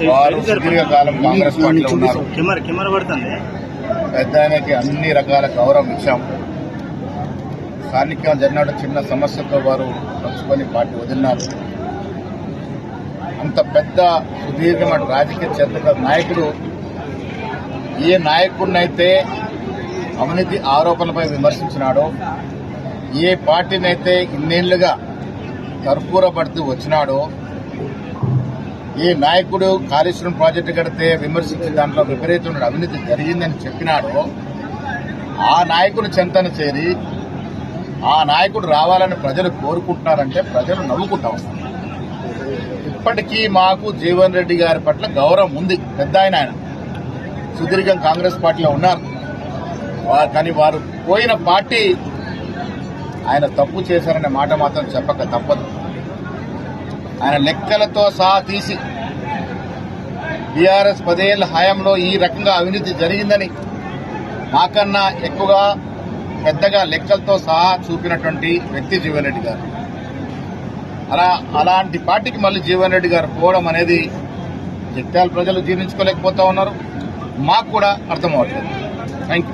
వారు సుదీర్ఘకాలం కాంగ్రెస్ పార్టీలో ఉన్నారు. పెద్ద ఆయనకి అన్ని రకాల గౌరవం ఇచ్చాం. స్థానికంగా జరిగిన చిన్న సమస్యతో వారు పంచుకొని పార్టీ వదిలినారు. అంత పెద్ద సుదీర్ఘమైన రాజకీయ చరిత్ర నాయకుడు ఏ నాయకుడినైతే అవినీతి ఆరోపణలపై విమర్శించినాడో, ఏ పార్టీనైతే ఇన్నేళ్లుగా కర్పూరపడుతూ వచ్చినాడో, ఏ నాయకుడు కాళేశ్వరం ప్రాజెక్టు కడితే విమర్శించి దాంట్లో విపరీతమైన అవినీతి జరిగిందని చెప్పినాడో ఆ నాయకుడు చెంతన చేరి ఆ నాయకుడు రావాలని ప్రజలు కోరుకుంటున్నారంటే ప్రజలు నవ్వుకుంటా ఉన్నారు. ఇప్పటికీ మాకు జీవన్ రెడ్డి గారి పట్ల గౌరవం ఉంది. పెద్ద ఆయన సుదీర్ఘం కాంగ్రెస్ పార్టీలో ఉన్నారు. కానీ వారు పోయిన పార్టీ ఆయన తప్పు చేశారనే మాట మాత్రం చెప్పక తప్పదు. ఆయన లెక్కలతో సహా తీసి బీఆర్ఎస్ 10 ఏళ్ల హయాంలో ఈ రకంగా అవినీతి జరిగిందని మాకన్నా ఎక్కువగా పెద్దగా లెక్కలతో సహా చూపినటువంటి వ్యక్తి జీవన్ రెడ్డి గారు. అలాంటి పార్టీకి మళ్ళీ జీవన్ రెడ్డి గారు పోవడం అనేది జగిత్యాల ప్రజలు జీర్ణించుకోలేకపోతా ఉన్నారు. మాకు కూడా అర్థమవుతుంది. Thank you.